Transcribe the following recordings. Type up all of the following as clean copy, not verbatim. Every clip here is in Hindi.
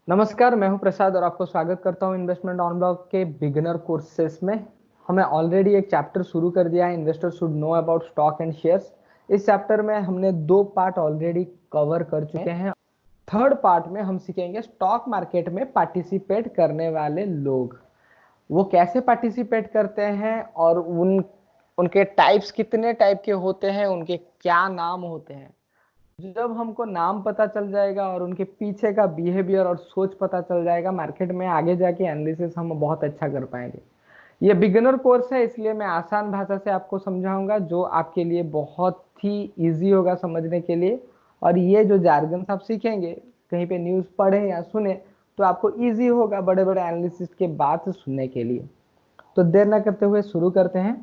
नमस्कार, मैं हूं प्रसाद और आपको स्वागत करता हूं इन्वेस्टमेंट ऑन ब्लॉक के बिगिनर कोर्सेस में। हमें ऑलरेडी एक चैप्टर शुरू कर दिया है, investor should know about stock and shares. इस चैप्टर में हमने 2 पार्ट ऑलरेडी कवर कर चुके हैं। थर्ड पार्ट में हम सीखेंगे स्टॉक मार्केट में पार्टिसिपेट करने वाले लोग, वो कैसे पार्टिसिपेट करते हैं और उनके टाइप्स कितने टाइप के होते हैं, उनके क्या नाम होते हैं। जब हमको नाम पता चल जाएगा और उनके पीछे का बिहेवियर और सोच पता चल जाएगा, मार्केट में आगे जाके एनालिसिस हम बहुत अच्छा कर पाएंगे। ये बिगिनर कोर्स है, इसलिए मैं आसान भाषा से आपको समझाऊंगा जो आपके लिए बहुत ही इजी होगा समझने के लिए। और ये जो जार्गन आप सीखेंगे, कहीं पे न्यूज़ पढ़े या सुने, तो आपको इजी होगा बड़े बड़े एनालिसिस के बात सुनने के लिए। तो देर ना करते हुए शुरू करते हैं।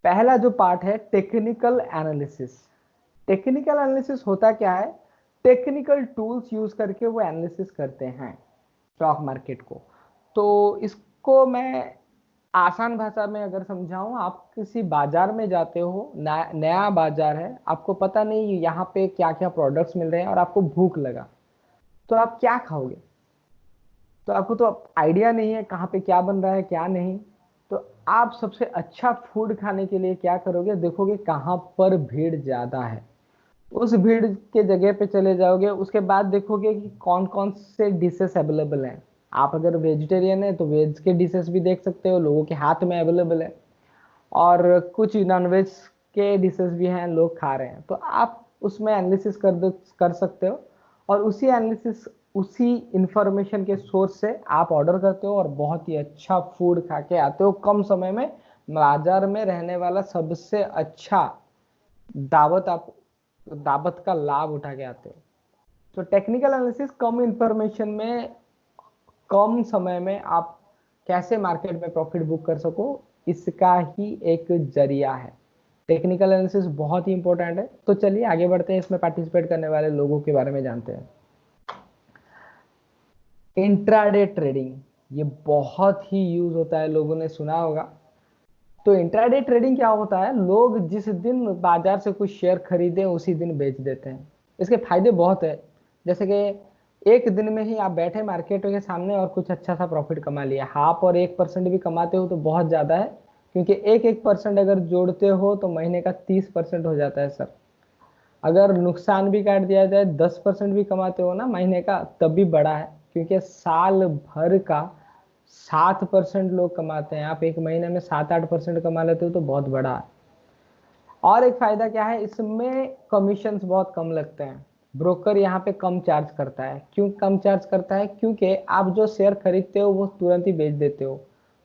पहला जो पार्ट है टेक्निकल एनालिसिस। टेक्निकल एनालिसिस होता क्या है? टेक्निकल टूल्स यूज करके वो एनालिसिस करते हैं स्टॉक मार्केट को। तो इसको मैं आसान भाषा में अगर समझाऊं, आप किसी बाजार में जाते हो, नया बाजार है, आपको पता नहीं यहाँ पे क्या क्या प्रोडक्ट्स मिल रहे हैं और आपको भूख लगा, तो आप क्या खाओगे? तो आपको तो आइडिया नहीं है कहाँ पे क्या बन रहा है क्या नहीं। तो आप सबसे अच्छा फूड खाने के लिए क्या करोगे? देखोगे कहाँ पर भीड़ ज्यादा है, उस भीड़ के जगह पे चले जाओगे। उसके बाद देखोगे कि कौन कौन से डिशेस अवेलेबल हैं। आप अगर वेजिटेरियन है तो वेज के डिशेस भी देख सकते हो, लोगों के हाथ में अवेलेबल है। और कुछ नॉनवेज के डिशेस भी हैं, लोग खा रहे हैं, तो आप उसमें एनालिसिस कर सकते हो। और उसी एनालिसिस, उसी इंफॉर्मेशन के सोर्स से आप ऑर्डर करते हो और बहुत ही अच्छा फूड खा के आते हो कम समय में। बाजार में रहने वाला सबसे अच्छा दावत आप दावत का लाभ उठा के आते हो। तो टेक्निकल एनालिसिस कम इंफॉर्मेशन में, कम समय में आप कैसे मार्केट में प्रॉफिट बुक कर सको, इसका ही एक जरिया है। टेक्निकल एनालिसिस बहुत ही इंपॉर्टेंट है। तो चलिए आगे बढ़ते हैं, इसमें पार्टिसिपेट करने वाले लोगों के बारे में जानते हैं। इंट्राडे ट्रेडिंग, ये बहुत ही यूज होता है, लोगों ने सुना होगा। तो इंट्राडे ट्रेडिंग क्या होता है? लोग जिस दिन बाजार से कुछ शेयर खरीदे उसी दिन बेच देते हैं। इसके फायदे बहुत है, जैसे कि एक दिन में ही आप बैठे मार्केट के सामने और कुछ अच्छा सा प्रॉफिट कमा लिया। हाफ और 1% भी कमाते हो तो बहुत ज्यादा है, क्योंकि एक एक परसेंट अगर जोड़ते हो तो महीने का 30% हो जाता है सर। अगर नुकसान भी काट दिया जाए, 10% भी कमाते हो ना महीने का, तब भी बड़ा है, क्योंकि साल भर का 7% लोग कमाते हैं। आप एक महीने में 7-8% कमा लेते हो तो बहुत बड़ा है। और एक फायदा क्या है, इसमें कमीशंस बहुत कम लगते हैं। ब्रोकर यहाँ पे कम चार्ज करता है। क्यों कम चार्ज करता है? क्योंकि आप जो शेयर खरीदते हो वो तुरंत ही बेच देते हो,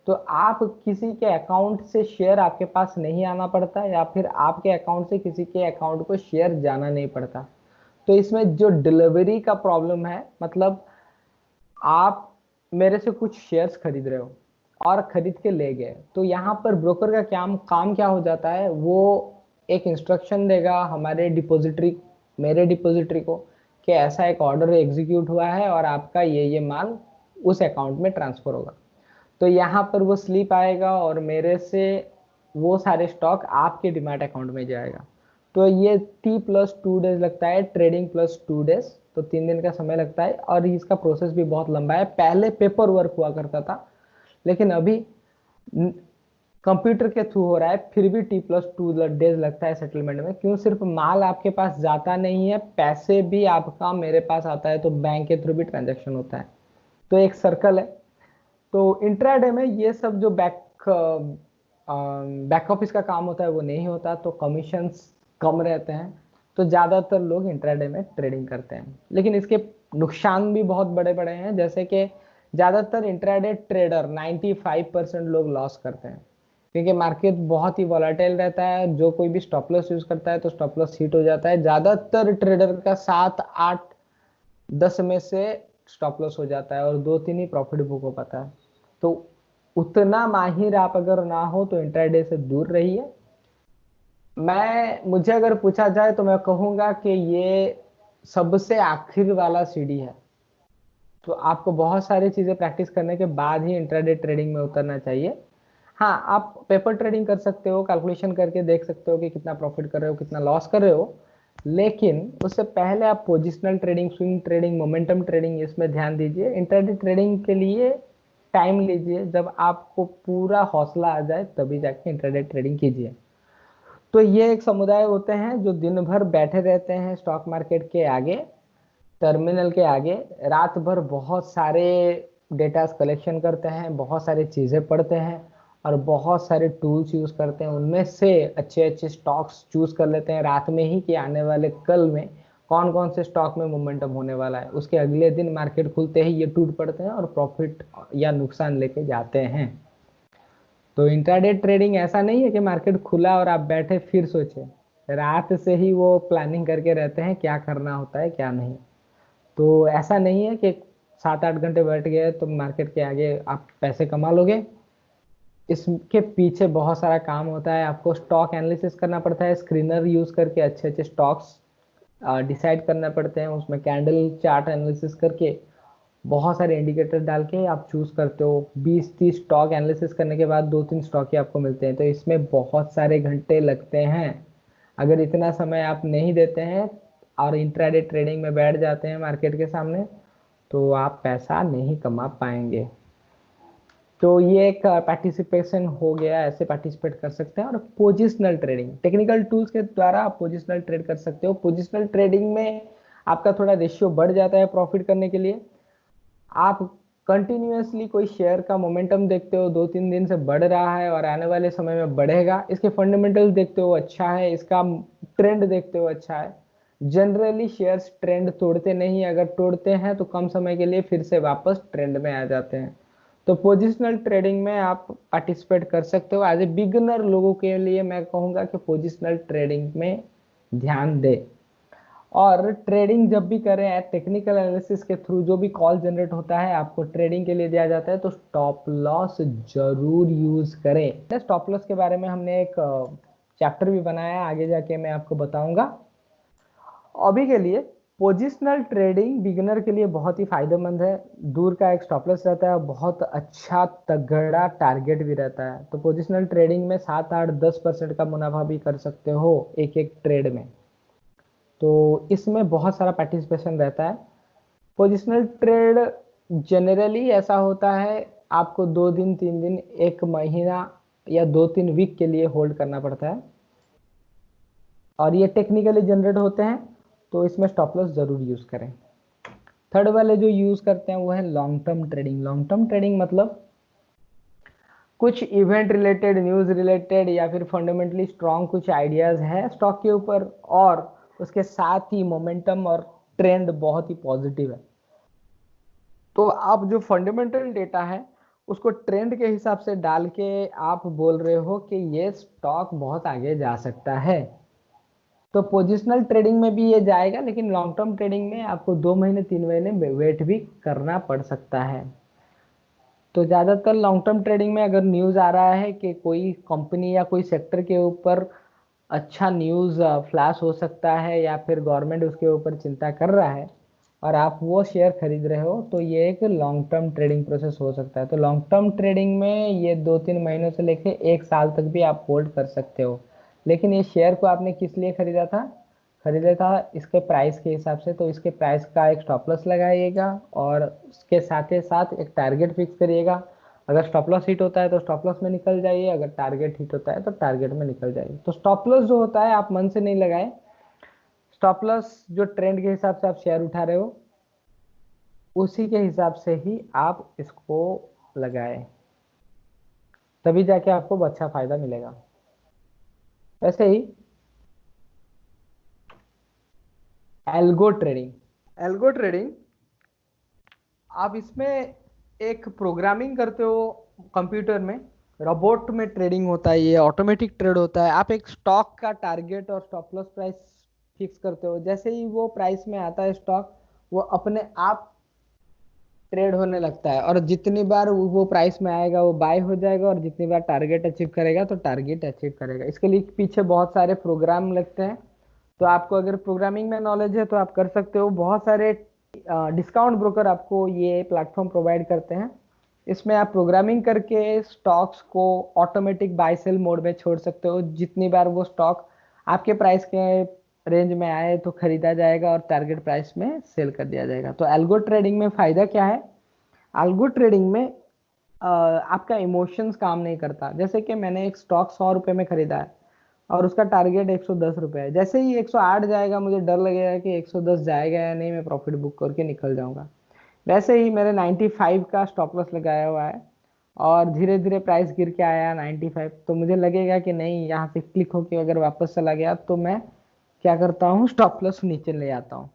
तो आप किसी के अकाउंट से शेयर आपके पास नहीं आना पड़ता, या फिर आपके अकाउंट से किसी के अकाउंट को शेयर जाना नहीं पड़ता। तो इसमें जो डिलीवरी का प्रॉब्लम है, मतलब आप मेरे से कुछ शेयर्स खरीद रहे हो और खरीद के ले गए, तो यहाँ पर ब्रोकर का काम क्या हो जाता है, वो एक इंस्ट्रक्शन देगा हमारे डिपॉजिटरी, मेरे डिपॉजिटरी को, कि ऐसा एक ऑर्डर एग्जीक्यूट हुआ है और आपका ये माल उस अकाउंट में ट्रांसफर होगा। तो यहाँ पर वो स्लिप आएगा और मेरे से वो सारे स्टॉक आपके डिमैट अकाउंट में जाएगा। तो ये T+2 डेज लगता है, ट्रेडिंग +2 डेज, तो 3 दिन का समय लगता है। और इसका प्रोसेस भी बहुत लंबा है। पहले पेपर वर्क हुआ करता था, लेकिन अभी कंप्यूटर के थ्रू हो रहा है, फिर भी T+2 डेज लगता है सेटलमेंट में। क्यों? सिर्फ माल आपके पास जाता नहीं है, पैसे भी आपका मेरे पास आता है, तो बैंक के थ्रू भी ट्रांजेक्शन होता है। तो एक सर्कल है। तो इंट्राडे में ये सब जो बैक ऑफिस का काम होता है वो नहीं होता, तो कमीशंस कम रहते हैं। तो ज्यादातर लोग इंट्राडे में ट्रेडिंग करते हैं, लेकिन इसके नुकसान भी बहुत बड़े बड़े हैं। जैसे कि ज्यादातर इंट्राडे ट्रेडर 95% लोग लॉस करते हैं, क्योंकि मार्केट बहुत ही वॉलेटाइल रहता है। जो कोई भी स्टॉप लॉस यूज करता है तो स्टॉप लॉस हिट हो जाता है। ज्यादातर ट्रेडर का 7, 8, 10 में से स्टॉप लॉस हो जाता है और 2-3 ही प्रॉफिट बुक हो पाता है। तो उतना माहिर आप अगर ना हो तो इंट्राडे से दूर रहिए। मुझे अगर पूछा जाए तो मैं कहूंगा कि ये सबसे आखिर वाला सीढ़ी है। तो आपको बहुत सारी चीजें प्रैक्टिस करने के बाद ही इंट्राडे ट्रेडिंग में उतरना चाहिए। हाँ, आप पेपर ट्रेडिंग कर सकते हो, कैलकुलेशन करके देख सकते हो कि कितना प्रॉफिट कर रहे हो कितना लॉस कर रहे हो, लेकिन उससे पहले आप positional trading, swing trading, momentum trading इसमें ध्यान दीजिए। इंट्राडे ट्रेडिंग के लिए टाइम लीजिए, जब आपको पूरा हौसला आ जाए तभी जाके इंट्राडे ट्रेडिंग कीजिए। तो ये एक समुदाय होते हैं जो दिन भर बैठे रहते हैं स्टॉक मार्केट के आगे, टर्मिनल के आगे, रात भर बहुत सारे डेटा कलेक्शन करते हैं, बहुत सारी चीज़ें पढ़ते हैं और बहुत सारे टूल्स यूज़ करते हैं। उनमें से अच्छे अच्छे स्टॉक्स चूज कर लेते हैं रात में ही कि आने वाले कल में कौन कौन से स्टॉक में मोमेंटम होने वाला है। उसके अगले दिन मार्केट खुलते ही ये टूट पड़ते हैं और प्रॉफिट या नुकसान लेके जाते हैं। तो इंट्राडे ट्रेडिंग ऐसा नहीं है कि मार्केट खुला और आप बैठे फिर सोचे, रात से ही वो प्लानिंग करके रहते हैं क्या करना होता है क्या नहीं। तो ऐसा नहीं है कि 7-8 घंटे बैठ गए तो मार्केट के आगे आप पैसे कमा लोगे। इसके पीछे बहुत सारा काम होता है, आपको स्टॉक एनालिसिस करना पड़ता है, स्क्रीनर यूज करके अच्छे अच्छे स्टॉक्स डिसाइड करना पड़ते हैं, उसमें कैंडल चार्ट एनालिसिस करके बहुत सारे इंडिकेटर डाल के आप चूज करते हो। 20-30 स्टॉक एनालिसिस करने के बाद 2-3 स्टॉक ही आपको मिलते हैं, तो इसमें बहुत सारे घंटे लगते हैं। अगर इतना समय आप नहीं देते हैं और इंट्राडे ट्रेडिंग में बैठ जाते हैं मार्केट के सामने, तो आप पैसा नहीं कमा पाएंगे। तो ये एक पार्टिसिपेशन हो गया, ऐसे पार्टिसिपेट कर सकते हैं। और पोजिशनल ट्रेडिंग, टेक्निकल टूल्स के द्वारा आप पोजिशनल ट्रेड कर सकते हो। पोजिशनल ट्रेडिंग में आपका थोड़ा रेशियो बढ़ जाता है प्रॉफिट करने के लिए। आप कंटिन्यूअसली कोई शेयर का मोमेंटम देखते हो, 2-3 दिन से बढ़ रहा है और आने वाले समय में बढ़ेगा, इसके फंडामेंटल्स देखते हो अच्छा है, इसका ट्रेंड देखते हो अच्छा है। जनरली शेयर्स ट्रेंड तोड़ते नहीं, अगर तोड़ते हैं तो कम समय के लिए फिर से वापस ट्रेंड में आ जाते हैं। तो पोजिशनल ट्रेडिंग में आप पार्टिसिपेट कर सकते हो। एज ए बिगिनर लोगों के लिए मैं कहूंगा कि पोजिशनल ट्रेडिंग में ध्यान दे। और ट्रेडिंग जब भी करें टेक्निकल एनालिसिस के थ्रू जो भी कॉल जनरेट होता है आपको ट्रेडिंग के लिए दिया जाता है, तो स्टॉप लॉस जरूर यूज करें। स्टॉप लॉस के बारे में हमने एक चैप्टर भी बनाया है, आगे जाके मैं आपको बताऊंगा। अभी के लिए पोजिशनल ट्रेडिंग बिगिनर के लिए बहुत ही फायदेमंद है। दूर का एक स्टॉप लॉस रहता है, बहुत अच्छा तगड़ा टारगेट भी रहता है। तो पोजिशनल ट्रेडिंग में 7-8-10% का मुनाफा भी कर सकते हो एक एक ट्रेड में। तो इसमें बहुत सारा पार्टिसिपेशन रहता है। पोजिशनल ट्रेड जनरली ऐसा होता है, आपको 2 दिन 3 दिन 1 महीना या 2-3 वीक के लिए होल्ड करना पड़ता है और ये टेक्निकली जनरेट होते हैं, तो इसमें स्टॉप लॉस जरूर यूज करें। थर्ड वाले जो यूज करते हैं वो है long term trading. Long term trading मतलब कुछ इवेंट रिलेटेड, न्यूज रिलेटेड या फिर फंडामेंटली स्ट्रांग कुछ आइडियाज है स्टॉक के ऊपर और उसके साथ ही मोमेंटम और ट्रेंड बहुत ही पॉजिटिव है, तो आप जो फंडामेंटल डेटा है उसको ट्रेंड के हिसाब से डाल के आप बोल रहे हो कि ये स्टॉक बहुत आगे जा सकता है। तो पोजिशनल ट्रेडिंग में भी ये जाएगा, लेकिन लॉन्ग टर्म ट्रेडिंग में आपको 2 महीने 3 महीने वेट भी करना पड़ सकता है। तो ज़्यादातर लॉन्ग टर्म ट्रेडिंग में अगर न्यूज़ आ रहा है कि कोई कंपनी या कोई सेक्टर के ऊपर अच्छा न्यूज़ फ्लैश हो सकता है या फिर गवर्नमेंट उसके ऊपर चिंता कर रहा है और आप वो शेयर खरीद रहे हो, तो ये एक लॉन्ग टर्म ट्रेडिंग प्रोसेस हो सकता है। तो लॉन्ग टर्म ट्रेडिंग में ये 2-3 महीनों से लेके 1 साल तक भी आप होल्ड कर सकते हो। लेकिन ये शेयर को आपने किस लिए खरीदा था इसके प्राइस के हिसाब से, तो इसके प्राइस का एक स्टॉप लॉस लगाइएगा और उसके साथ ही साथ एक टारगेट फिक्स करिएगा। अगर स्टॉप लॉस हिट होता है तो स्टॉप लॉस में निकल जाइए, अगर टारगेट हिट होता है तो टारगेट में निकल जाइए। तो स्टॉप लॉस जो होता है आप मन से नहीं लगाए, स्टॉप लॉस जो ट्रेंड के हिसाब से आप शेयर उठा रहे हो उसी के हिसाब से ही आप इसको लगाए, तभी जाके आपको अच्छा फायदा मिलेगा। वैसे ही एल्गो ट्रेडिंग, एल्गो ट्रेडिंग आप इसमें एक प्रोग्रामिंग करते हो कंप्यूटर में, रोबोट में ट्रेडिंग होता है, ये ऑटोमेटिक ट्रेड होता है। आप एक स्टॉक का टारगेट और स्टॉप लॉस प्राइस फिक्स करते हो, जैसे ही वो प्राइस में आता है स्टॉक वो अपने आप ट्रेड होने लगता है और जितनी बार वो प्राइस में आएगा वो बाय हो जाएगा और जितनी बार टारगेट अचीव करेगा तो टारगेट अचीव करेगा। इसके लिए पीछे बहुत सारे प्रोग्राम लगते हैं, तो आपको अगर प्रोग्रामिंग में नॉलेज है तो आप कर सकते हो। बहुत सारे डिस्काउंट ब्रोकर आपको ये प्लेटफॉर्म प्रोवाइड करते हैं। इसमें आप प्रोग्रामिंग करके स्टॉक्स को ऑटोमेटिक बाय सेल मोड में छोड़ सकते हो। जितनी बार वो स्टॉक आपके प्राइस के रेंज में आए तो खरीदा जाएगा और टारगेट प्राइस में सेल कर दिया जाएगा। तो एल्गो ट्रेडिंग में फायदा क्या है? एल्गो ट्रेडिंग में आपका इमोशंस काम नहीं करता। जैसे कि मैंने एक स्टॉक 100 रुपए में खरीदा है और उसका टारगेट 110 रुपए है। जैसे ही 108 जाएगा मुझे डर लगेगा कि 110 जाएगा या नहीं, मैं प्रॉफिट बुक करके निकल जाऊंगा। वैसे ही मेरे 95 का स्टॉप लॉस लगाया हुआ है और धीरे धीरे प्राइस गिर के आया 95, तो मुझे लगेगा कि नहीं, यहाँ से क्लिक होके अगर वापस चला गया तो मैं क्या करता हूँ, स्टॉप लॉस नीचे ले आता हूँ।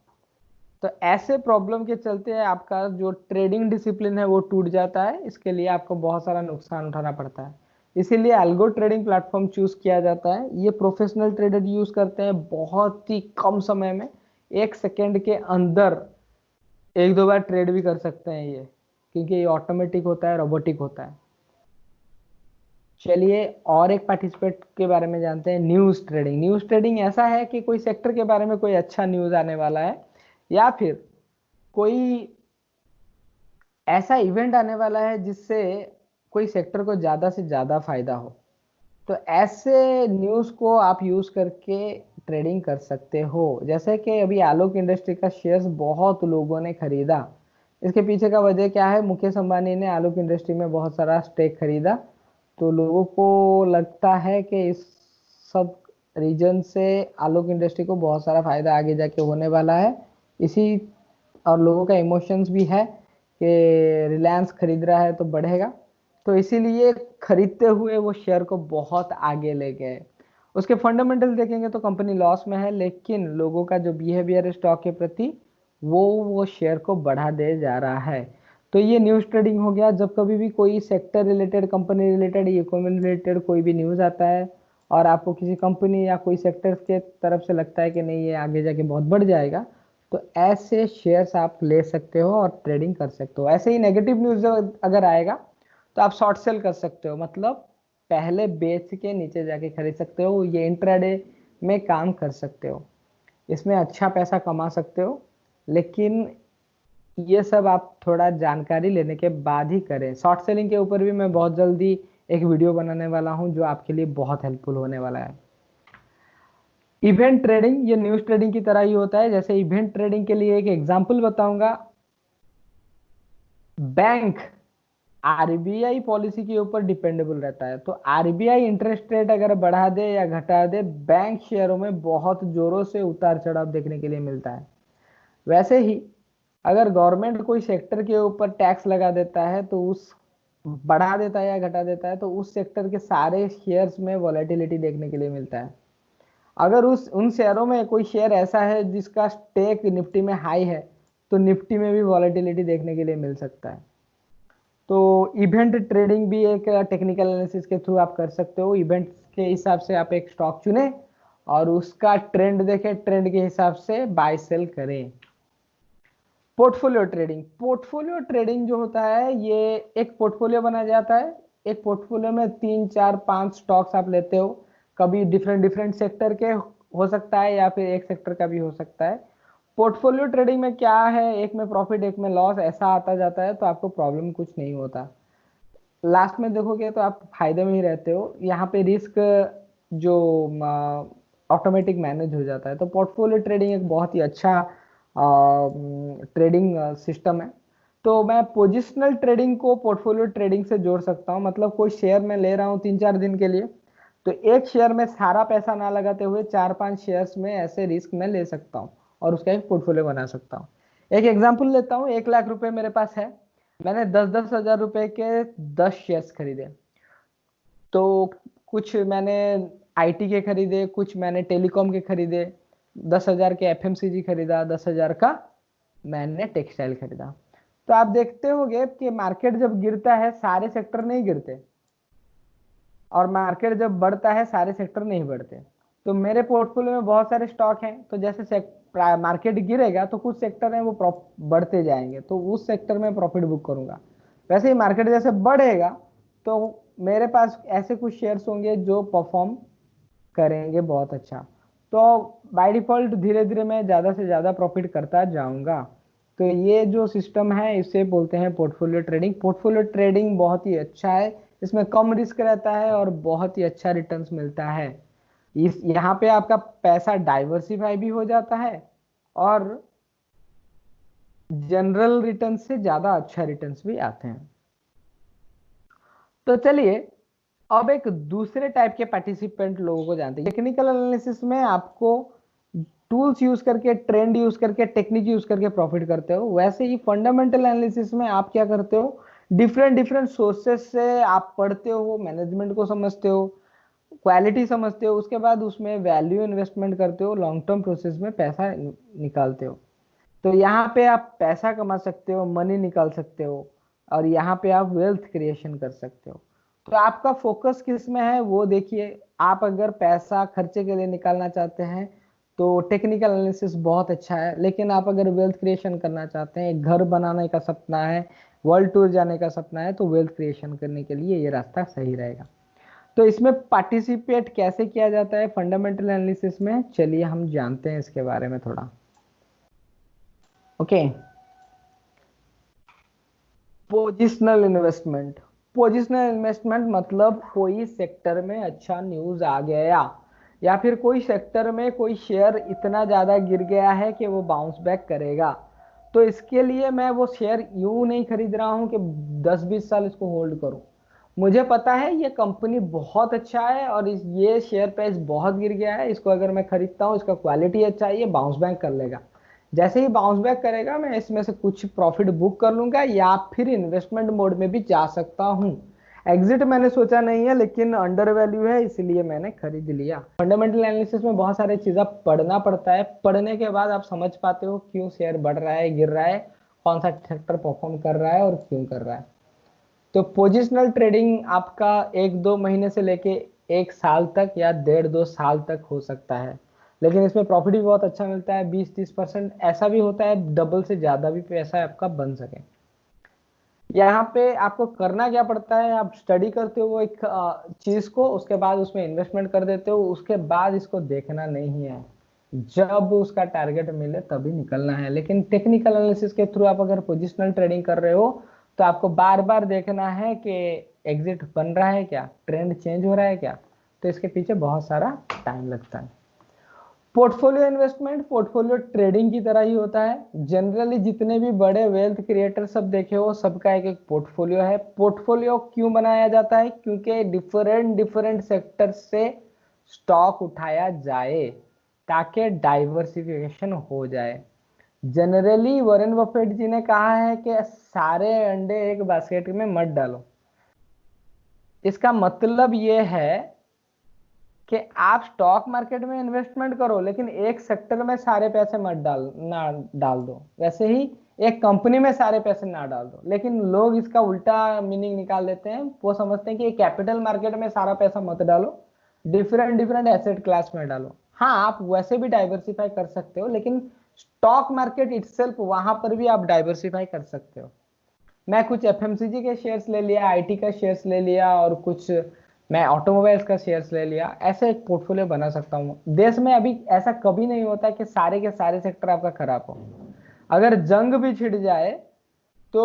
तो ऐसे प्रॉब्लम के चलते आपका जो ट्रेडिंग डिसिप्लिन है वो टूट जाता है। इसके लिए आपको बहुत सारा नुकसान उठाना पड़ता है। इसीलिए एल्गो ट्रेडिंग प्लेटफॉर्म चूज किया जाता है। ये प्रोफेशनल ट्रेडर यूज करते हैं बहुत ही कम समय में, 1 सेकेंड के अंदर 1-2 बार ट्रेड भी कर सकते हैं ये, क्योंकि ये ऑटोमेटिक होता है, रोबोटिक होता है। चलिए और एक पार्टिसिपेट के बारे में जानते हैं, न्यूज ट्रेडिंग। न्यूज ट्रेडिंग ऐसा है कि कोई सेक्टर के बारे में कोई अच्छा न्यूज आने वाला है या फिर कोई ऐसा इवेंट आने वाला है जिससे कोई सेक्टर को ज्यादा से ज्यादा फायदा हो, तो ऐसे न्यूज को आप यूज करके ट्रेडिंग कर सकते हो। जैसे कि अभी आलोक इंडस्ट्री का शेयर्स बहुत लोगों ने खरीदा। इसके पीछे का वजह क्या है? मुकेश अंबानी ने आलोक इंडस्ट्री में बहुत सारा स्टेक खरीदा, तो लोगों को लगता है कि इस सब रीजन से आलोक इंडस्ट्री को बहुत सारा फायदा आगे जाके होने वाला है। इसी और लोगों का इमोशंस भी है कि रिलायंस खरीद रहा है तो बढ़ेगा, तो इसीलिए खरीदते हुए वो शेयर को बहुत आगे ले गए। उसके फंडामेंटल देखेंगे तो कंपनी लॉस में है, लेकिन लोगों का जो बिहेवियर है स्टॉक के प्रति, वो शेयर को बढ़ा दे जा रहा है। तो ये न्यूज ट्रेडिंग हो गया। जब कभी भी कोई sector related, company related, economy related कोई भी न्यूज आता है और आपको किसी कंपनी या कोई सेक्टर के तरफ से लगता है कि नहीं ये आगे जाके बहुत बढ़ जाएगा, तो ऐसे शेयर्स आप ले सकते हो और ट्रेडिंग कर सकते हो। ऐसे ही नेगेटिव न्यूज अगर आएगा तो आप शॉर्ट सेल कर सकते हो, मतलब पहले बेच के नीचे जाके खरीद सकते हो। ये इंट्राडे में काम कर सकते हो, इसमें अच्छा पैसा कमा सकते हो, लेकिन ये सब आप थोड़ा जानकारी लेने के बाद ही करें। शॉर्ट सेलिंग के ऊपर भी मैं बहुत जल्दी एक वीडियो बनाने वाला हूं जो आपके लिए बहुत हेल्पफुल होने वाला है। इवेंट ट्रेडिंग ये न्यूज ट्रेडिंग की तरह ही होता है। जैसे इवेंट ट्रेडिंग के लिए एक एग्जांपल बताऊंगा। बैंक आरबीआई पॉलिसी के ऊपर डिपेंडेबल रहता है, तो आरबीआई इंटरेस्ट रेट अगर बढ़ा दे या घटा दे, बैंक शेयरों में बहुत जोरों से उतार चढ़ाव देखने के लिए मिलता है। वैसे ही अगर गवर्नमेंट कोई सेक्टर के ऊपर टैक्स लगा देता है, तो उस बढ़ा देता है या घटा देता है, तो उस सेक्टर के सारे शेयर्स में वॉलेटिलिटी देखने के लिए मिलता है। अगर उस उन शेयरों में कोई शेयर ऐसा है जिसका स्टेक निफ्टी में हाई है, तो निफ्टी में भी वॉलेटिलिटी देखने के लिए मिल सकता है। तो इवेंट ट्रेडिंग भी एक टेक्निकल एनालिसिस के थ्रू आप कर सकते हो। इवेंट्स के हिसाब से आप एक स्टॉक चुने और उसका ट्रेंड देखें, ट्रेंड के हिसाब से बाय सेल करें। पोर्टफोलियो ट्रेडिंग, पोर्टफोलियो ट्रेडिंग जो होता है, ये एक पोर्टफोलियो बनाया जाता है। एक पोर्टफोलियो में 3 4 5 स्टॉक्स आप लेते हो, कभी डिफरेंट डिफरेंट सेक्टर के हो सकता है या फिर एक सेक्टर का भी हो सकता है। पोर्टफोलियो ट्रेडिंग में क्या है, एक में प्रॉफिट एक में लॉस ऐसा आता जाता है, तो आपको प्रॉब्लम कुछ नहीं होता। लास्ट में देखोगे तो आप फायदे में ही रहते हो। यहाँ पे रिस्क जो ऑटोमेटिक मैनेज हो जाता है। तो पोर्टफोलियो ट्रेडिंग एक बहुत ही अच्छा ट्रेडिंग सिस्टम है। तो मैं पोजिशनल ट्रेडिंग को पोर्टफोलियो ट्रेडिंग से जोड़ सकता हूँ। मतलब कोई शेयर मैं ले रहा हूँ 3 4 दिन के लिए, तो एक शेयर में सारा पैसा ना लगाते हुए 4 5 शेयर्स में ऐसे रिस्क में ले सकता हूँ और उसका एक पोर्टफोलियो बना सकता हूँ। एक एग्जांपल लेता हूँ, 1 लाख रुपए मेरे पास है, मैंने 10 10 हजार रुपए के 10 शेयर्स खरीदे। तो कुछ मैंने आईटी के खरीदे, कुछ मैंने टेलीकॉम के खरीदे, 10 हजार के एफएमसीजी खरीदा, 10 हजार का मैंने टेक्सटाइल खरीदा। तो आप देखते होंगे कि मार्केट जब गिरता है सारे सेक्टर नहीं गिरते, और मार्केट जब बढ़ता है सारे सेक्टर नहीं बढ़ते। तो मेरे पोर्टफोलियो में बहुत सारे स्टॉक हैं, तो जैसे मार्केट गिरेगा तो कुछ सेक्टर हैं वो बढ़ते जाएंगे, तो उस सेक्टर में प्रॉफिट बुक करूंगा। वैसे ही मार्केट जैसे बढ़ेगा तो मेरे पास ऐसे कुछ शेयर्स होंगे जो परफॉर्म करेंगे बहुत अच्छा। तो बाय डिफॉल्ट धीरे धीरे मैं ज्यादा से ज्यादा प्रॉफिट करता जाऊंगा। तो ये जो सिस्टम है इसे बोलते हैं पोर्टफोलियो ट्रेडिंग। पोर्टफोलियो ट्रेडिंग बहुत ही अच्छा है, इसमें कम रिस्क रहता है और बहुत ही अच्छा रिटर्न्स मिलता है। इस यहाँ पे आपका पैसा डाइवर्सिफाई भी हो जाता है और जनरल रिटर्न से ज्यादा अच्छा रिटर्न्स भी आते हैं। तो चलिए अब एक दूसरे टाइप के पार्टिसिपेंट लोगों को जानते हैं। टेक्निकल एनालिसिस में आपको टूल्स यूज करके, ट्रेंड यूज करके, टेक्निक यूज करके प्रॉफिट करते हो। वैसे ही फंडामेंटल एनालिसिस में आप क्या करते हो, डिफरेंट डिफरेंट सोर्सेस से आप पढ़ते हो, मैनेजमेंट को समझते हो, क्वालिटी समझते हो, उसके बाद उसमें वैल्यू इन्वेस्टमेंट करते हो, लॉन्ग टर्म प्रोसेस में पैसा निकालते हो। तो यहाँ पे आप पैसा कमा सकते हो, मनी निकाल सकते हो, और यहाँ पे आप वेल्थ क्रिएशन कर सकते हो। तो आपका फोकस किस में है वो देखिए। आप अगर पैसा खर्चे के लिए निकालना चाहते हैं तो टेक्निकल एनालिसिस बहुत अच्छा है, लेकिन आप अगर वेल्थ क्रिएशन करना चाहते हैं, एक घर बनाने का सपना है, वर्ल्ड टूर जाने का सपना है, तो वेल्थ क्रिएशन करने के लिए ये रास्ता सही रहेगा। तो इसमें पार्टिसिपेट कैसे किया जाता है फंडामेंटल एनालिसिस में, चलिए हम जानते हैं इसके बारे में थोड़ा। Okay, positional investment. Positional investment मतलब कोई सेक्टर में अच्छा न्यूज आ गया, या फिर कोई सेक्टर में कोई शेयर इतना ज्यादा गिर गया है कि वो बाउंस बैक करेगा, तो इसके लिए मैं वो शेयर यूं नहीं खरीद रहा हूं कि 10-20 साल इसको होल्ड करूं। मुझे पता है ये कंपनी बहुत अच्छा है और ये शेयर प्राइस बहुत गिर गया है, इसको अगर मैं खरीदता हूँ, इसका क्वालिटी अच्छा है, ये बाउंस बैक कर लेगा। जैसे ही बाउंस बैक करेगा मैं इसमें से कुछ प्रॉफिट बुक कर लूंगा, या फिर इन्वेस्टमेंट मोड में भी जा सकता हूँ। एग्जिट मैंने सोचा नहीं है, लेकिन अंडर वैल्यू है इसलिए मैंने खरीद लिया। फंडामेंटल एनालिसिस में बहुत सारी चीजें पढ़ना पड़ता है, पढ़ने के बाद आप समझ पाते हो क्यों शेयर बढ़ रहा है, गिर रहा है, कौन सा सेक्टर परफॉर्म कर रहा है और क्यों कर रहा है। तो पोजिशनल ट्रेडिंग आपका 1-2 महीने से लेके 1 साल तक या 1.5-2 साल तक हो सकता है, लेकिन इसमें प्रॉफिट भी बहुत अच्छा मिलता है, 20-30%। ऐसा भी होता है डबल से ज्यादा भी पैसा आपका बन सके। यहाँ पे आपको करना क्या पड़ता है, आप स्टडी करते हो एक चीज को, उसके बाद उसमें इन्वेस्टमेंट कर देते हो, उसके बाद इसको देखना नहीं है, जब उसका टारगेट मिले तभी निकलना है। लेकिन टेक्निकल एनालिसिस के थ्रू आप अगर पोजिशनल ट्रेडिंग कर रहे हो तो आपको बार बार देखना है कि एग्जिट बन रहा है क्या, ट्रेंड चेंज हो रहा है क्या, तो इसके पीछे बहुत सारा टाइम लगता है। पोर्टफोलियो इन्वेस्टमेंट पोर्टफोलियो ट्रेडिंग की तरह ही होता है। जनरली जितने भी बड़े वेल्थ क्रिएटर सब देखे हो, सबका एक एक पोर्टफोलियो है। पोर्टफोलियो क्यों बनाया जाता है, क्योंकि डिफरेंट डिफरेंट सेक्टर से स्टॉक उठाया जाए ताकि डाइवर्सिफिकेशन हो जाए। जनरली वॉरेन बफेट जी ने कहा है कि सारे अंडे एक बास्केट में मत डालो। इसका मतलब ये है कि आप स्टॉक मार्केट में इन्वेस्टमेंट करो, लेकिन एक सेक्टर में सारे पैसे मत डाल दो। वैसे ही एक कंपनी में सारे पैसे ना डाल दो, लेकिन लोग इसका उल्टा मीनिंग निकाल देते हैं। वो समझते हैं कि कैपिटल मार्केट में सारा पैसा मत डालो, डिफरेंट डिफरेंट एसेट क्लास में डालो। हाँ, आप वैसे भी डाइवर्सिफाई कर सकते हो, लेकिन स्टॉक मार्केट इटसेल्फ वहां पर भी आप डाइवर्सिफाई कर सकते हो। मैं कुछ एफएमसीजी के शेयर्स ले लिया, आईटी का शेयर्स ले लिया, और कुछ मैं ऑटोमोबाइल्स का शेयर्स ले लिया, ऐसे एक पोर्टफोलियो बना सकता हूँ। देश में अभी ऐसा कभी नहीं होता कि सारे के सारे सेक्टर आपका खराब हो। अगर जंग भी छिड़ जाए तो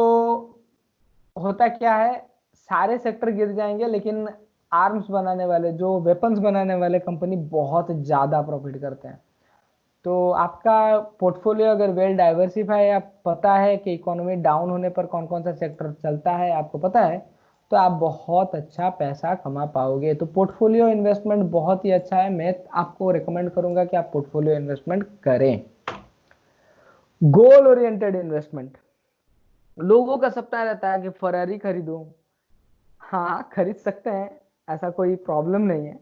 होता क्या है, सारे सेक्टर गिर जाएंगे, लेकिन आर्म्स बनाने वाले, जो वेपन्स बनाने वाले कंपनी बहुत ज्यादा प्रॉफिट करते हैं। तो आपका पोर्टफोलियो अगर वेल डाइवर्सिफाई, आप पता है कि इकोनॉमी डाउन होने पर कौन कौन सा सेक्टर चलता है, आपको पता है, तो आप बहुत अच्छा पैसा कमा पाओगे। तो पोर्टफोलियो इन्वेस्टमेंट बहुत ही अच्छा है, मैं आपको रिकमेंड करूंगा कि आप पोर्टफोलियो इन्वेस्टमेंट करें। गोल ओरिएंटेड इन्वेस्टमेंट, लोगों का सपना रहता है कि फरारी खरीदूं। हाँ, खरीद सकते हैं, ऐसा कोई प्रॉब्लम नहीं है।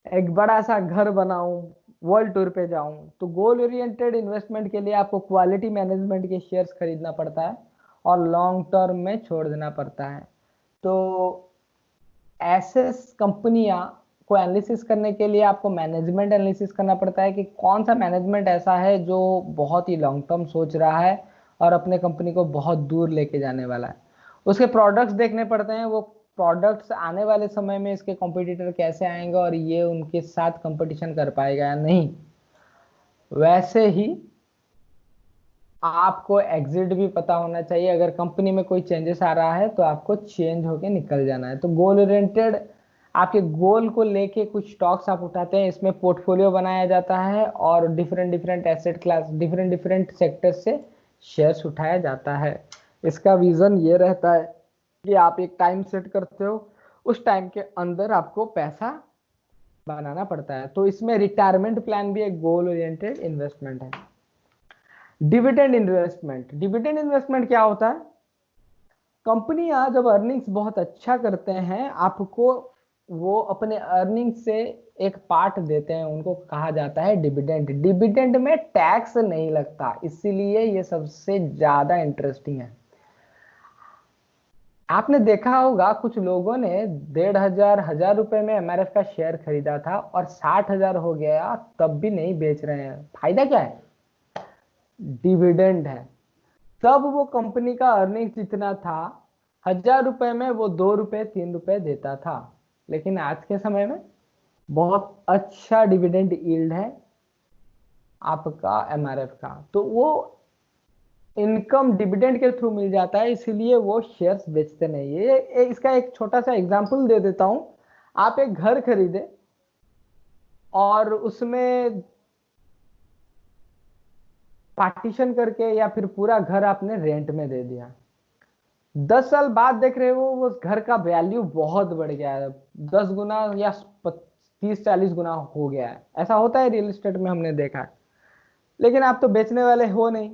एक बड़ा सा घर बनाऊं, वर्ल्ड टूर पे जाऊं, तो गोल ओरिएंटेड इन्वेस्टमेंट के लिए आपको क्वालिटी मैनेजमेंट के शेयर्स खरीदना पड़ता है और लॉन्ग टर्म में छोड़ देना पड़ता है। तो ऐसे कंपनियां को एनालिसिस करने के लिए आपको मैनेजमेंट एनालिसिस करना पड़ता है कि कौन सा मैनेजमेंट ऐसा है जो बहुत ही लॉन्ग टर्म सोच रहा है और अपने कंपनी को बहुत दूर लेके जाने वाला है। उसके प्रोडक्ट्स देखने पड़ते हैं, वो प्रोडक्ट्स आने वाले समय में इसके कॉम्पिटिटर कैसे आएंगे और ये उनके साथ कंपटीशन कर पाएगा या नहीं। वैसे ही आपको एग्जिट भी पता होना चाहिए, अगर कंपनी में कोई चेंजेस आ रहा है तो आपको चेंज होके निकल जाना है। तो गोल ओरिएंटेड आपके गोल को लेके कुछ स्टॉक्स आप उठाते हैं, इसमें पोर्टफोलियो बनाया जाता है और different different asset class, different different sector से शेयर्स उठाया जाता है। इसका विजन ये रहता है कि आप एक टाइम सेट करते हो, उस टाइम के अंदर आपको पैसा बनाना पड़ता है। तो इसमें रिटायरमेंट प्लान भी एक गोल ओरिएंटेड इन्वेस्टमेंट है। डिविडेंड इन्वेस्टमेंट, डिविडेंड इन्वेस्टमेंट क्या होता है? कंपनियां जब अर्निंग्स बहुत अच्छा करते हैं, आपको वो अपने अर्निंग से एक पार्ट देते हैं, उनको कहा जाता है डिविडेंड। डिविडेंड में टैक्स नहीं लगता, इसीलिए ये सबसे ज्यादा इंटरेस्टिंग है। आपने देखा होगा कुछ लोगों ने 1,500 रुपए में एमआरएफ का शेयर खरीदा था और 60,000 हो गया, तब भी नहीं बेच रहे हैं। फायदा क्या है? डिविडेंड है। तब वो कंपनी का अर्निंग जितना था, 1,000 रुपए में वो 2 रुपए 3 रुपए देता था, लेकिन आज के समय में बहुत अच्छा डिविडेंड यील्ड है आपका एमआरएफ का। तो वो इनकम डिविडेंड के थ्रू मिल जाता है, इसीलिए वो शेयर्स बेचते नहीं है। इसका एक छोटा सा एग्जांपल दे देता हूं। आप एक घर खरीदे और उसमें पार्टीशन करके या फिर पूरा घर आपने रेंट में दे दिया। 10 साल बाद देख रहे हो उस घर का वैल्यू बहुत बढ़ गया है, 10 गुना या 30-40 गुना हो गया है। ऐसा होता है रियल एस्टेट में, हमने देखा है। लेकिन आप तो बेचने वाले हो नहीं,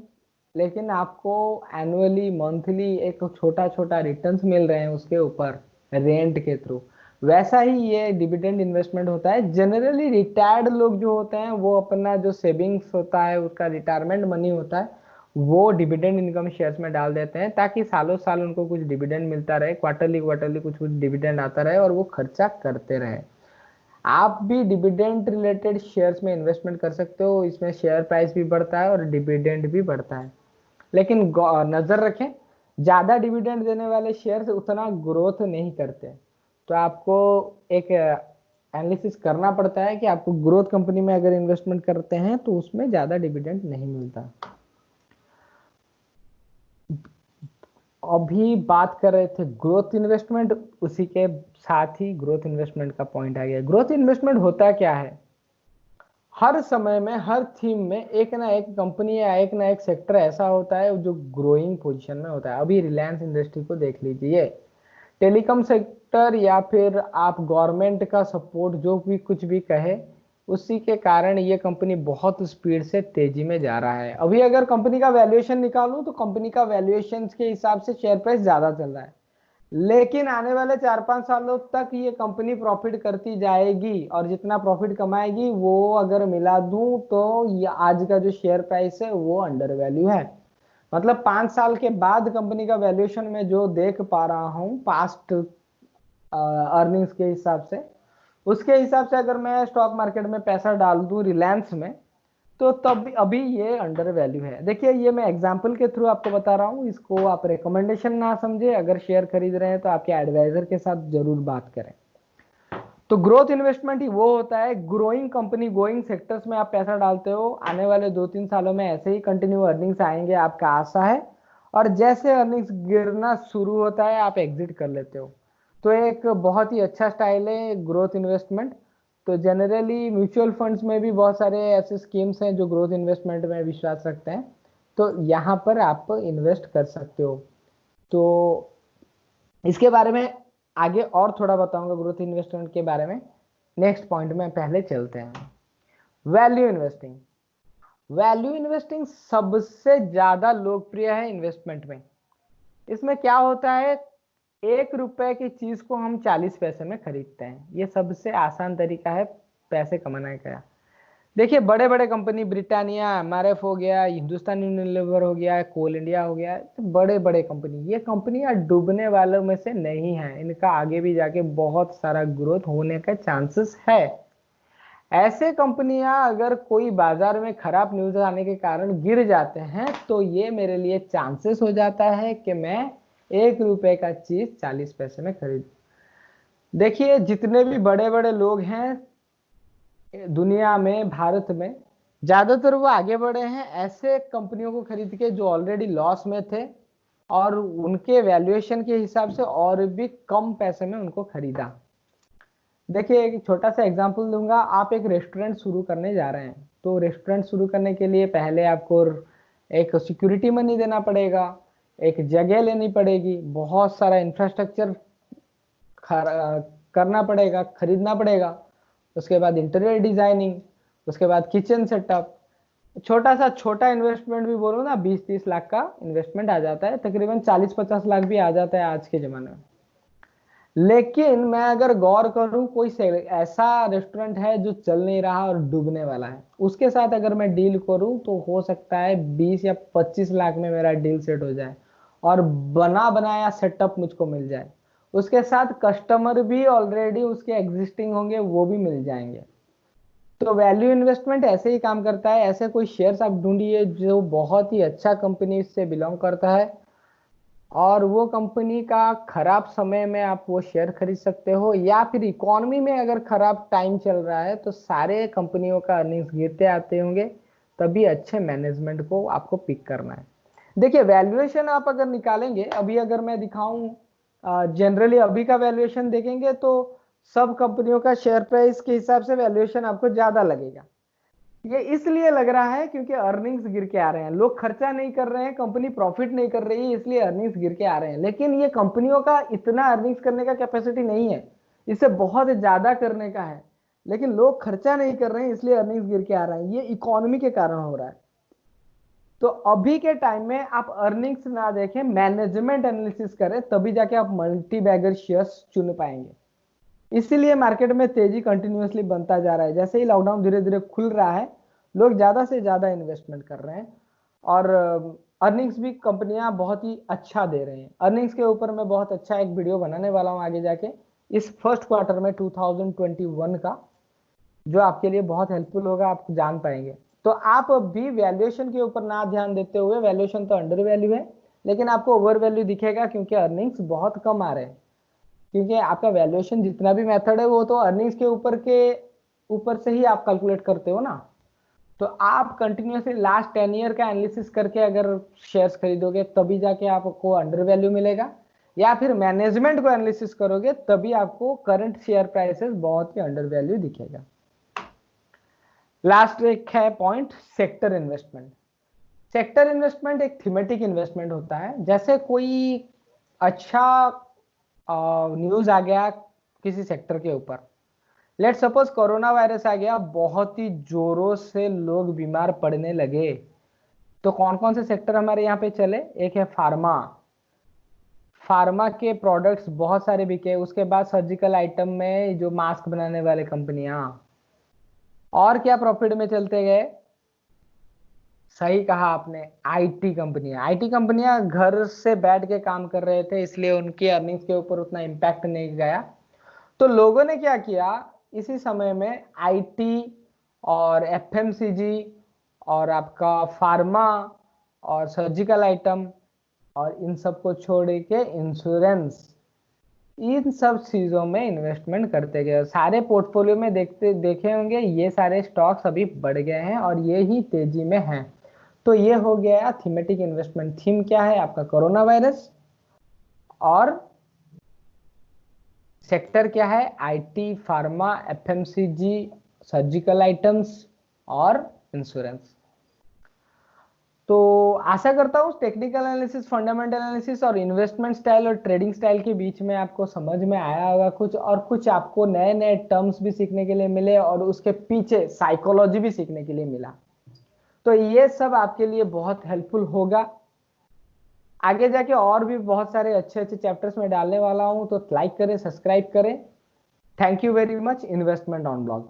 लेकिन आपको एनुअली मंथली एक छोटा छोटा रिटर्न्स मिल रहे हैं उसके ऊपर रेंट के थ्रू। वैसा ही ये डिविडेंड इन्वेस्टमेंट होता है। जनरली रिटायर्ड लोग जो होते हैं वो अपना जो सेविंग्स होता है, उसका रिटायरमेंट मनी होता है, वो डिविडेंड इनकम शेयर्स में डाल देते हैं, ताकि सालों साल उनको कुछ डिविडेंड मिलता रहे, क्वार्टरली क्वार्टरली कुछ कुछ डिविडेंड आता रहे और वो खर्चा करते रहे। आप भी डिविडेंड रिलेटेड शेयर्स में इन्वेस्टमेंट कर सकते हो, इसमें शेयर प्राइस भी बढ़ता है और डिविडेंड भी बढ़ता है। लेकिन नजर रखें, ज्यादा डिविडेंड देने वाले शेयर्स उतना ग्रोथ नहीं करते। तो आपको एक एनालिसिस करना पड़ता है कि आपको ग्रोथ कंपनी में अगर इन्वेस्टमेंट करते हैं तो उसमें ज्यादा डिविडेंड नहीं मिलता। अभी बात कर रहे थे ग्रोथ इन्वेस्टमेंट, उसी के साथ ही ग्रोथ इन्वेस्टमेंट का पॉइंट आ गया। ग्रोथ इन्वेस्टमेंट होता क्या है? हर समय में हर थीम में एक ना एक कंपनी या एक ना एक सेक्टर ऐसा होता है जो ग्रोइंग पोजीशन में होता है। अभी रिलायंस इंडस्ट्री को देख लीजिए, टेलीकॉम सेक्टर या फिर आप गवर्नमेंट का सपोर्ट जो भी कुछ भी कहे, उसी के कारण ये कंपनी बहुत स्पीड से तेजी में जा रहा है। अभी अगर कंपनी का वैल्यूएशन निकालूं तो कंपनी का वैल्यूएशन के हिसाब से शेयर प्राइस ज्यादा चल रहा है, लेकिन आने वाले 4-5 सालों तक ये कंपनी प्रॉफिट करती जाएगी और जितना प्रॉफिट कमाएगी वो अगर मिला दूं तो ये आज का जो शेयर प्राइस है वो अंडर वैल्यू है। मतलब 5 साल के बाद कंपनी का वैल्यूएशन में जो देख पा रहा हूं पास्ट अर्निंग्स के हिसाब से, उसके हिसाब से अगर मैं स्टॉक मार्केट में पैसा डाल दूं रिलायंस में, तो तब भी अभी ये अंडर वैल्यू है। देखिए ये मैं एग्जांपल के थ्रू आपको बता रहा हूँ, इसको आप रिकमेंडेशन ना समझे। अगर शेयर खरीद रहे हैं तो आपके एडवाइजर के साथ जरूर बात करें। तो ग्रोथ इन्वेस्टमेंट ही वो होता है, ग्रोइंग कंपनी ग्रोइंग सेक्टर्स में आप पैसा डालते हो, आने वाले 2-3 सालों में ऐसे ही कंटिन्यू अर्निंग्स आएंगे आपका आशा है, और जैसे अर्निंग्स गिरना शुरू होता है आप एग्जिट कर लेते हो। तो एक बहुत ही अच्छा स्टाइल है ग्रोथ इन्वेस्टमेंट। तो जनरली म्यूचुअल फंड्स में भी बहुत सारे ऐसे स्कीम्स हैं जो ग्रोथ इन्वेस्टमेंट में विश्वास रखते हैं, तो यहाँ पर आप इन्वेस्ट कर सकते हो। तो इसके बारे में आगे और थोड़ा बताऊंगा ग्रोथ इन्वेस्टमेंट के बारे में। नेक्स्ट पॉइंट में पहले चलते हैं, वैल्यू इन्वेस्टिंग। वैल्यू इन्वेस्टिंग सबसे ज्यादा लोकप्रिय है इन्वेस्टमेंट में। इसमें क्या होता है, 1 रुपए की चीज को हम 40 पैसे में खरीदते हैं। ये सबसे आसान तरीका है पैसे कमाने का। देखिए बड़े बड़े कंपनी, ब्रिटानिया, एमआरएफ हो गया, हिंदुस्तान यूनिलीवर हो गया, कोल इंडिया हो गया, तो बड़े बड़े कंपनी, ये कंपनियां डूबने वालों में से नहीं है। इनका आगे भी जाके बहुत सारा ग्रोथ होने का चांसेस है। ऐसे कंपनियां अगर कोई बाजार में खराब न्यूज आने के कारण गिर जाते हैं तो ये मेरे लिए चांसेस हो जाता है कि मैं 1 रुपए का चीज 40 पैसे में खरीद। देखिए जितने भी बड़े बड़े लोग हैं दुनिया में, भारत में, ज्यादातर वो आगे बढ़े हैं ऐसे कंपनियों को खरीद के जो ऑलरेडी लॉस में थे, और उनके वैल्यूएशन के हिसाब से और भी कम पैसे में उनको खरीदा। देखिए एक छोटा सा एग्जांपल दूंगा। आप एक रेस्टोरेंट शुरू करने जा रहे हैं, तो रेस्टोरेंट शुरू करने के लिए पहले आपको एक सिक्योरिटी मनी देना पड़ेगा, एक जगह लेनी पड़ेगी, बहुत सारा इंफ्रास्ट्रक्चर करना पड़ेगा, खरीदना पड़ेगा। उसके बाद इंटीरियर डिजाइनिंग, उसके बाद किचन सेटअप। छोटा इन्वेस्टमेंट भी बोलो ना, 20-30 लाख का इन्वेस्टमेंट आ जाता है, तकरीबन 40-50 लाख भी आ जाता है आज के जमाने में। लेकिन मैं अगर गौर करूं, कोई ऐसा रेस्टोरेंट है जो चल नहीं रहा और डूबने वाला है, उसके साथ अगर मैं डील करूं तो हो सकता है 20 या 25 लाख में मेरा डील सेट हो जाए और बना बनाया सेटअप मुझको मिल जाए। उसके साथ कस्टमर भी ऑलरेडी उसके एग्जिस्टिंग होंगे, वो भी मिल जाएंगे। तो वैल्यू इन्वेस्टमेंट ऐसे ही काम करता है। ऐसे कोई शेयर्स आप ढूंढिए जो बहुत ही अच्छा कंपनी से बिलोंग करता है, और वो कंपनी का खराब समय में आप वो शेयर खरीद सकते हो, या फिर इकोनॉमी में अगर खराब टाइम चल रहा है तो सारे कंपनियों का अर्निंग्स गिरते आते होंगे, तभी अच्छे मैनेजमेंट को आपको पिक करना है। देखिए वैल्यूएशन आप अगर निकालेंगे, अभी अगर मैं दिखाऊं, जनरली अभी का वैल्यूएशन देखेंगे तो सब कंपनियों का शेयर प्राइस के हिसाब से वैल्यूएशन आपको ज्यादा लगेगा। ये इसलिए लग रहा है क्योंकि अर्निंग्स गिर के आ रहे हैं, लोग खर्चा नहीं कर रहे हैं, कंपनी प्रॉफिट नहीं कर रही है, इसलिए अर्निंग्स गिर के आ रहे हैं। लेकिन ये कंपनियों का इतना अर्निंग्स करने का कैपेसिटी नहीं है, इसे बहुत ज्यादा करने का है, लेकिन लोग खर्चा नहीं कर रहे हैं इसलिए अर्निंग्स गिर के आ रहे हैं। ये इकोनॉमी के कारण हो रहा है। तो अभी के टाइम में आप अर्निंग्स ना देखें, मैनेजमेंट एनालिसिस करें, तभी जाके आप मल्टी बैगर शेयर्स चुन पाएंगे। इसीलिए मार्केट में तेजी कंटिन्यूअसली बनता जा रहा है। जैसे ही लॉकडाउन धीरे धीरे खुल रहा है, लोग ज्यादा से ज्यादा इन्वेस्टमेंट कर रहे हैं, और अर्निंग्स भी कंपनियां बहुत ही अच्छा दे रहे हैं। अर्निंग्स के ऊपर मैं बहुत अच्छा एक वीडियो बनाने वाला हूं आगे जाके, इस फर्स्ट क्वार्टर में 2021 का, जो आपके लिए बहुत हेल्पफुल होगा, आप जान पाएंगे। तो आप भी वैल्यूएशन के ऊपर ना ध्यान देते हुए, वैल्यूएशन तो अंडर वैल्यू है लेकिन आपको ओवर वैल्यू दिखेगा क्योंकि अर्निंग्स बहुत कम आ रहे हैं। क्योंकि आपका वैल्यूएशन जितना भी मेथड है वो तो अर्निंग्स के ऊपर से ही आप कैलकुलेट करते हो ना। तो आप कंटिन्यूसली लास्ट 10 ईयर का एनालिसिस करके अगर शेयर्स खरीदोगे तभी जाके आपको अंडर वैल्यू मिलेगा, या फिर मैनेजमेंट को एनालिसिस करोगे तभी आपको करंट शेयर प्राइसेस बहुत ही अंडर वैल्यू दिखेगा। लास्ट एक है point, sector investment. Sector investment एक थीमेटिक इन्वेस्टमेंट होता है। जैसे कोई अच्छा न्यूज आ गया किसी सेक्टर के ऊपर, लेट सपोज कोरोना वायरस आ गया, बहुत ही जोरों से लोग बीमार पड़ने लगे, तो कौन कौन से सेक्टर हमारे यहाँ पे चले? एक है फार्मा, फार्मा के प्रोडक्ट्स बहुत सारे बिके। उसके बाद सर्जिकल आइटम में जो मास्क बनाने वाले कंपनियां, और क्या प्रॉफिट में चलते गए? सही कहा आपने, आईटी कंपनियां। आईटी कंपनियां घर से बैठ के काम कर रहे थे, इसलिए उनकी अर्निंग्स के ऊपर उतना इम्पैक्ट नहीं गया। तो लोगों ने क्या किया, इसी समय में आईटी और एफएमसीजी और आपका फार्मा और सर्जिकल आइटम और इन सब को छोड़ के इंश्योरेंस, इन सब चीजों में इन्वेस्टमेंट करते गए। सारे पोर्टफोलियो में देखे होंगे, ये सारे स्टॉक्स अभी बढ़ गए हैं और ये ही तेजी में हैं। तो ये हो गया थीमेटिक इन्वेस्टमेंट। थीम क्या है आपका? कोरोना वायरस, और सेक्टर क्या है? IT, pharma, FMCG, surgical items और इंश्योरेंस। तो आशा करता हूँ टेक्निकल एनालिसिस, फंडामेंटल एनालिसिस और इन्वेस्टमेंट स्टाइल और ट्रेडिंग स्टाइल के बीच में आपको समझ में आया होगा कुछ, और कुछ आपको नए नए टर्म्स भी सीखने के लिए मिले और उसके पीछे साइकोलॉजी भी सीखने के लिए मिला। तो ये सब आपके लिए बहुत हेल्पफुल होगा। आगे जाके और भी बहुत सारे अच्छे अच्छे चैप्टर्स में डालने वाला हूं, तो लाइक करें, सब्सक्राइब करें। Thank you very much. Investment on blog.